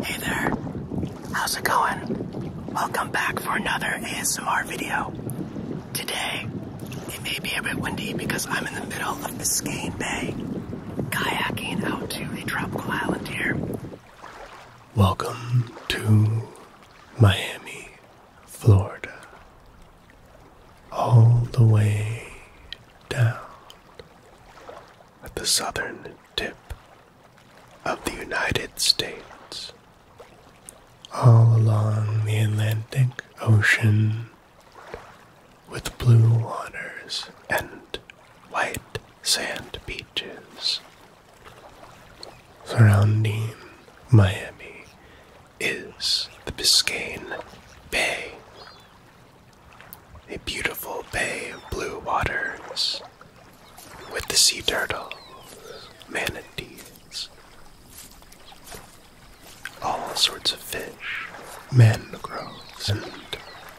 Hey there, how's it going? Welcome back for another ASMR video. Today, it may be a bit windy because I'm in the middle of Biscayne Bay, kayaking out to a tropical island here. Welcome to Miami, Florida. All the way down at the southern tip of the United States, all along the Atlantic Ocean, with blue waters and white sand beaches. Surrounding Miami is the Biscayne Bay, a beautiful bay of blue waters with the sea turtles, manatees, all sorts of fish, mangroves, and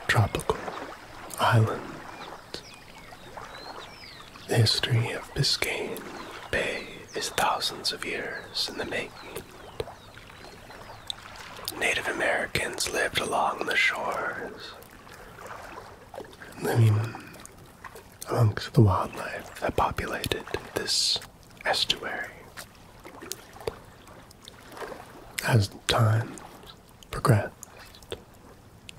tropical islands. The history of Biscayne Bay is thousands of years in the making. Native Americans lived along the shores, living amongst the wildlife that populated this estuary. As time progressed,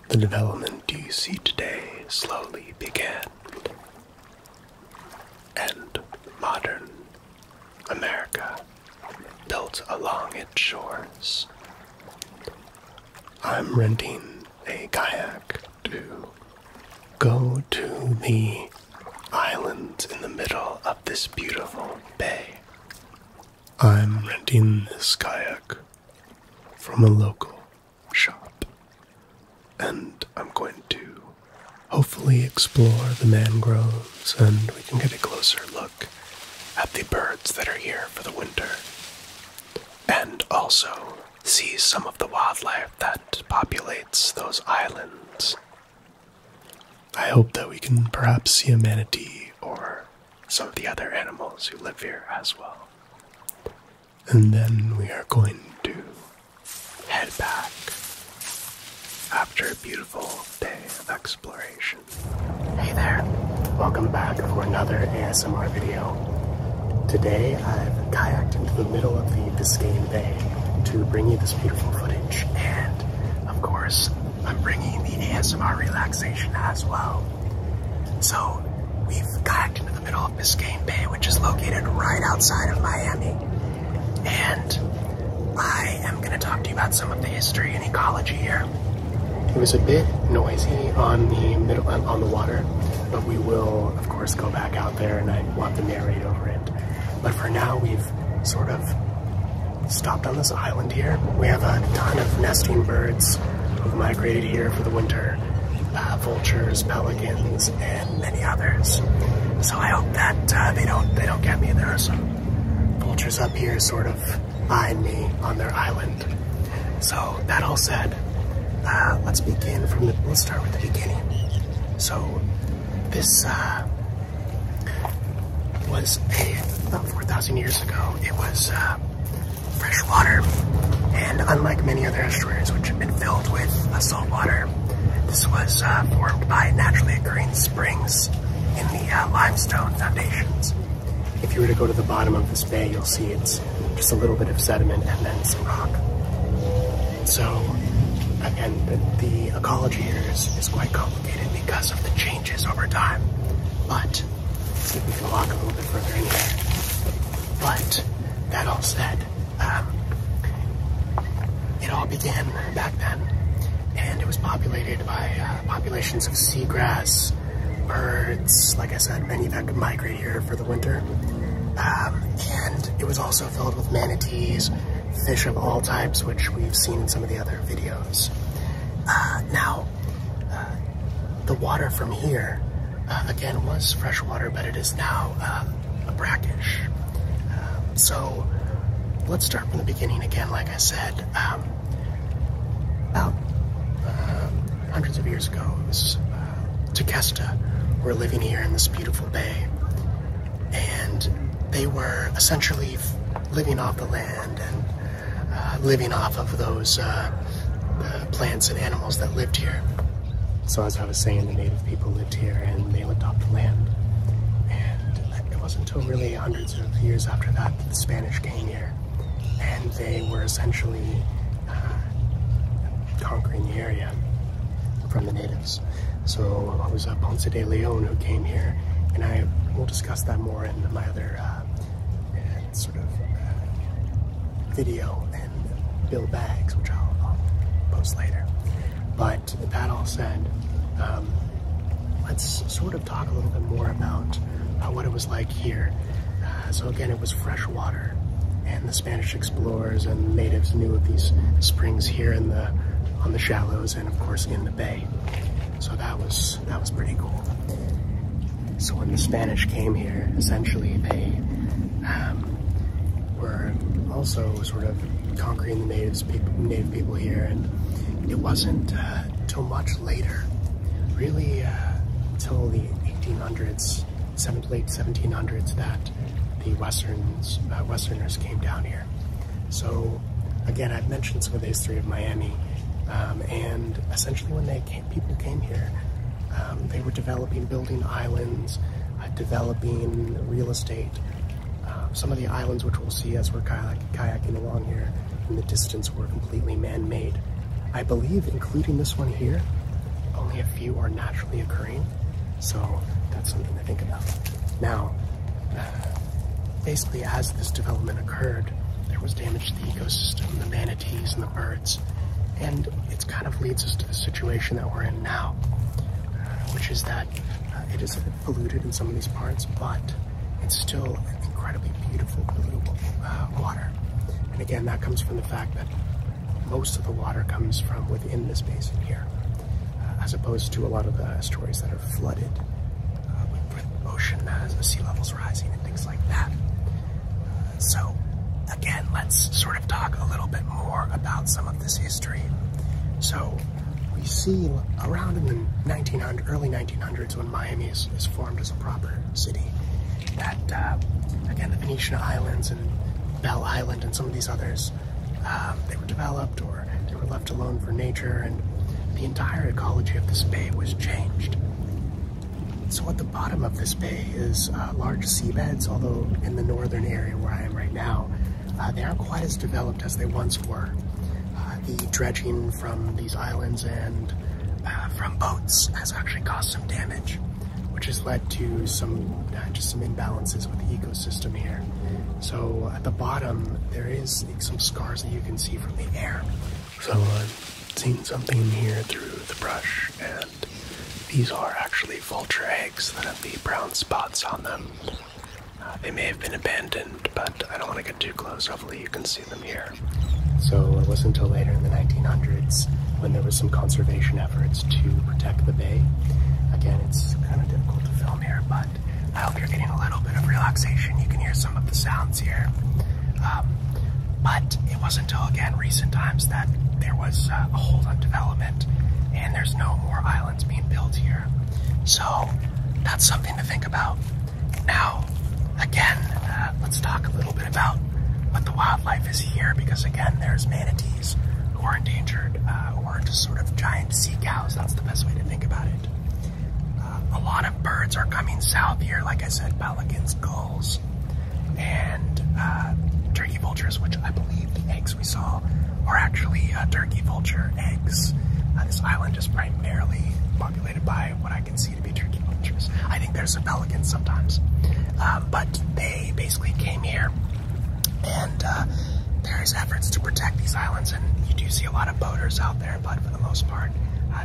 the development you see today slowly began, and modern America built along its shores. I'm renting a kayak to go to the island in the middle of this beautiful bay. I'm renting this kayak from a local shop, and I'm going to hopefully explore the mangroves, and we can get a closer look at the birds that are here for the winter, and also see some of the wildlife that populates those islands. I hope that we can perhaps see a manatee or some of the other animals who live here as well. And then we are going to head back after a beautiful day of exploration. Hey there, welcome back for another ASMR video. Today I've kayaked into the middle of the Biscayne Bay to bring you this beautiful footage, and of course I'm bringing the ASMR relaxation as well. So we've kayaked into the middle of Biscayne Bay, which is located right outside of Miami, and I am going to talk to you about some of the history and ecology here. It was a bit noisy on the water, but we will of course go back out there and I want to narrate over it. But for now, we've sort of stopped on this island here. We have a ton of nesting birds who've migrated here for the winter, vultures, pelicans, and many others. So I hope that they don't get me. There are some vultures up here sort of eyeing me on their island. So that all said, let's start with the beginning. So this was about 4,000 years ago. It was fresh water, and unlike many other estuaries which have been filled with salt water, this was formed by naturally occurring springs in the limestone foundations. If you were to go to the bottom of this bay, you'll see it's just a little bit of sediment and then some rock. So again, the ecology here is quite complicated because of the changes over time. But let's see if we can walk a little bit further in here. But that all said, it all began back then, and it was populated by populations of seagrass, birds, like I said, many that could migrate here for the winter, and it was also filled with manatees, fish of all types, which we've seen in some of the other videos. Now, the water from here, again, was fresh water, but it is now a brackish. So let's start from the beginning again. Like I said, about hundreds of years ago, it was Tequesta were living here in this beautiful bay, and they were essentially living off the land and living off of those plants and animals that lived here. So as I was saying, the native people lived here and they lived off the land. And it wasn't until really hundreds of years after that that the Spanish came here, and they were essentially conquering the area from the natives. So it was Ponce de Leon who came here, and I will discuss that more in my other video and Bill Bags, which I'll post later. But that all said, let's sort of talk a little bit more about what it was like here. So again, it was fresh water, and the Spanish explorers and natives knew of these springs here on the shallows, and of course in the bay. So that was pretty cool. So when the Spanish came here, essentially they were also sort of conquering the native people here, and it wasn't till much later, really till the 1800s, late 1700s, that the Westerners came down here. So again, I've mentioned some of the history of Miami, and essentially when people came here, they were building islands, developing real estate. Some of the islands, which we'll see as we're kayaking along here in the distance, were completely man-made. I believe, including this one here, only a few are naturally occurring. So that's something to think about. Now, basically as this development occurred, there was damage to the ecosystem, the manatees and the birds. And it kind of leads us to the situation that we're in now, which is that it is polluted in some of these parts, but it's still incredibly beautiful blue water. And again, that comes from the fact that most of the water comes from within this basin here, as opposed to a lot of the estuaries that are flooded with ocean as the sea levels rising and things like that. So again, let's sort of talk a little bit more about some of this history. So we see around in the early 1900s, when Miami is formed as a proper city, that again, the Venetian Islands and Belle Island and some of these others, they were developed, or they were left alone for nature, and the entire ecology of this bay was changed. So at the bottom of this bay is large seabeds, although in the northern area where I am right now, they aren't quite as developed as they once were. The dredging from these islands and from boats has actually caused some damage, which has led to just some imbalances with the ecosystem here. So at the bottom, there is some scars that you can see from the air. So I've seen something here through the brush, and these are actually vulture eggs that have the brown spots on them. They may have been abandoned, but I don't want to get too close. Hopefully you can see them here. So it wasn't until later in the 1900s when there was some conservation efforts to protect the bay. Again, it's kind of difficult to film here, but I hope you're getting a little bit of relaxation. You can hear some of the sounds here. But it wasn't until, again, recent times that there was a hold on development, and there's no more islands being built here. So that's something to think about. Now, again, let's talk a little bit about what the wildlife is here, because again, there's manatees who are endangered, or just sort of giant sea cows. That's the best way to think about it. A lot of birds are coming south here, like I said, pelicans, gulls, and turkey vultures, which I believe the eggs we saw are actually turkey vulture eggs. This island is primarily populated by what I can see to be turkey vultures. I think there's some pelicans sometimes, but they basically came here, and there's efforts to protect these islands, and you do see a lot of boaters out there, but for the most part,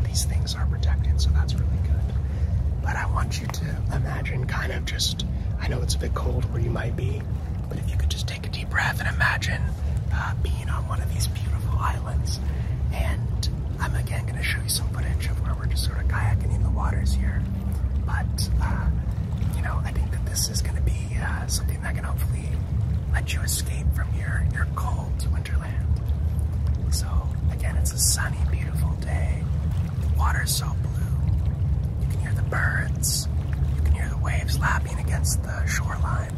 these things are protected, so that's really good. But I want you to imagine kind of just, I know it's a bit cold where you might be, but if you could just take a deep breath and imagine being on one of these beautiful islands. And I'm again going to show you some footage of where we're just sort of kayaking in the waters here. But, you know, I think that this is going to be something that can hopefully let you escape from your cold winterland. So, again, it's a sunny, beautiful day. The water's so blue. You can hear the birds. You can hear the waves lapping against the shoreline.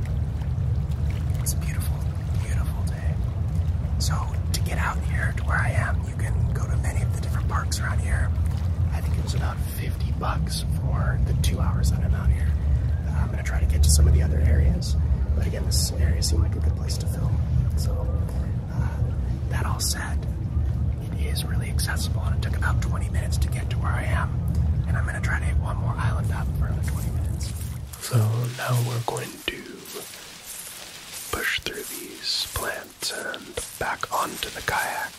It's a beautiful, beautiful day. So, to get out here to where I am, you can go to many of the different parks around here. I think it was about $50 for the 2 hours that I'm out here. I'm gonna try to get to some of the other areas, but again, this area seemed like a good place to film. So that all said, it is really accessible, and it took about 20 minutes to get to where I am, and I'm gonna try to hit one more island up for another 20 minutes. So now we're going to push through these plants and back onto the kayak,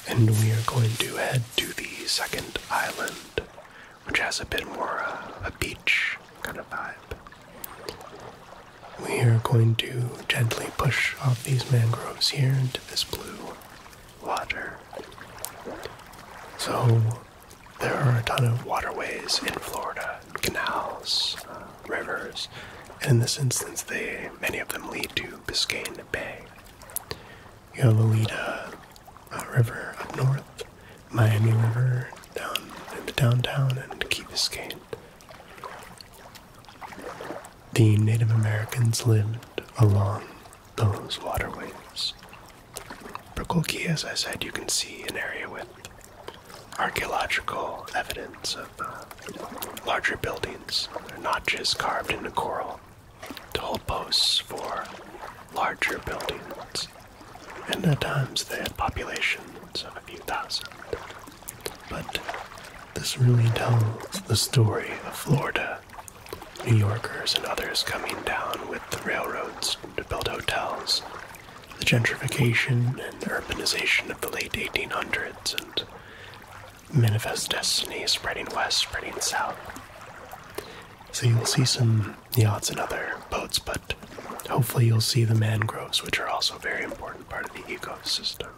and we are going to head to the second island, which has a bit more a beach kind of vibe. We are going to gently push off these mangroves here into this blue water. So there are a ton of waterways in Florida, canals, rivers, and in this instance, many of them lead to Biscayne Bay. You have Alita River up north, Miami River down in the downtown, and Key Biscayne. The Native Americans lived along those waterways. For Kolki, as I said, you can see an area with archaeological evidence of larger buildings. They're notches carved into coral to hold posts for larger buildings. And at times they had populations of a few thousand. But this really tells the story of Florida. New Yorkers and others coming down with the railroads to build hotels, the gentrification and urbanization of the late 1800s, and Manifest Destiny spreading west, spreading south. So you'll see some yachts and other boats, but hopefully you'll see the mangroves, which are also a very important part of the ecosystem.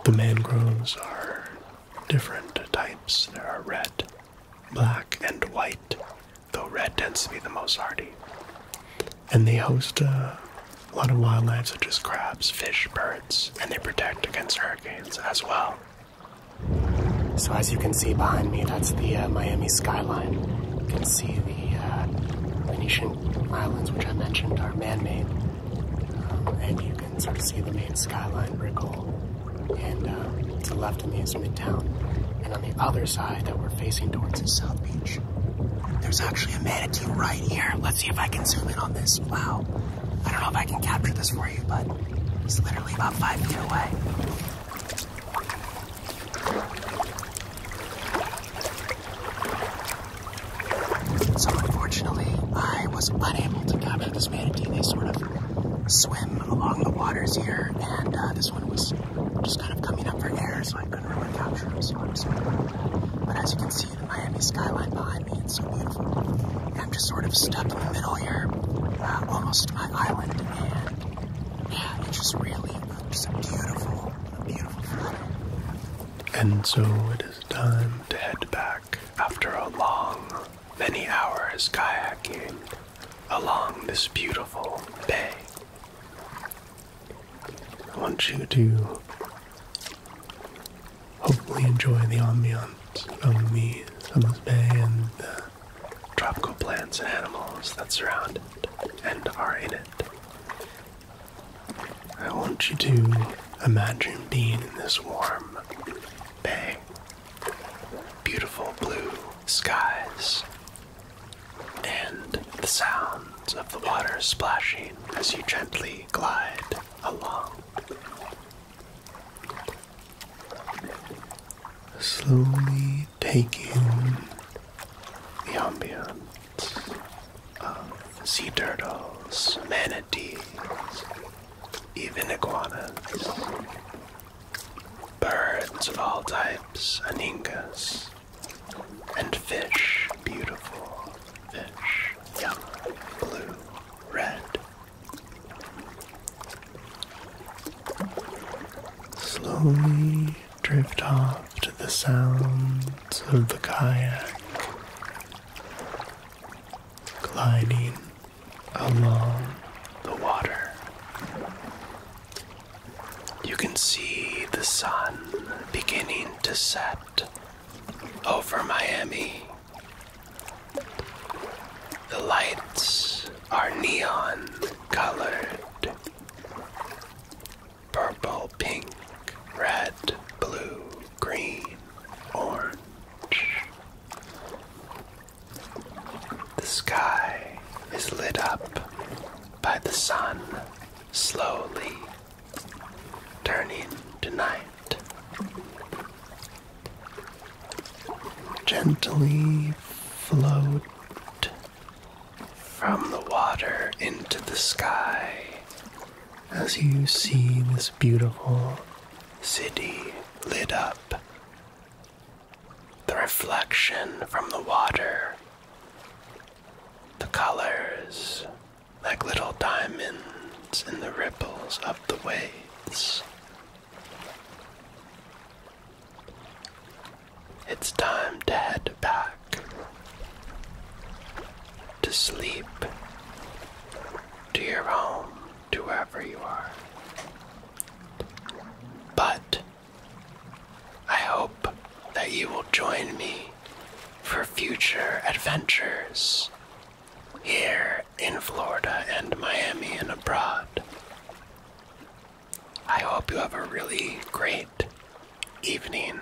The mangroves are different types. There are red, black, and white, though red tends to be the most hardy. And they host a lot of wildlife such as crabs, fish, birds, and they protect against hurricanes as well. So as you can see behind me, that's the Miami skyline. You can see the Venetian islands, which I mentioned are man-made. And you can sort of see the main skyline brick hole. And to the left of me is Midtown. And on the other side that we're facing towards is South Beach. There's actually a manatee right here. Let's see if I can zoom in on this. Wow. I don't know if I can capture this for you, but it's literally about 5 feet away. So unfortunately, I was unable to capture this manatee. They sort of swim along the waters here, and this one was just kind of coming up for air, so I couldn't really capture him, so I'm sorry. But as you can see, the Miami skyline behind me, it's so beautiful. And I'm just sort of stuck in the middle here, almost to my island, and yeah, it's just really just a beautiful Friday. And so it is time to head back after a many hours kayaking along this beautiful bay. I want you to hopefully enjoy the ambiance of this bay and the tropical plants and animals that surround it and are in it. I want you to imagine being in this warm bay, beautiful blue skies, and the sounds of the water splashing as you gently glide along. Slowly taking the ambience of sea turtles, manatees, even iguanas, birds of all types, aningas, and fish, beautiful fish, yellow, blue, red. Slowly drift off to the sounds of the kayak gliding along the water. You can see the sun beginning to set over Miami. The lights are neon colored, turning to night. Gently float from the water into the sky as you see this beautiful city lit up. The reflection from the water, the colors like little diamonds in the ripples of the waves. It's time to head back to sleep, to your home, to wherever you are. But I hope that you will join me for future adventures here in Florida and Miami and abroad. I hope you have a really great evening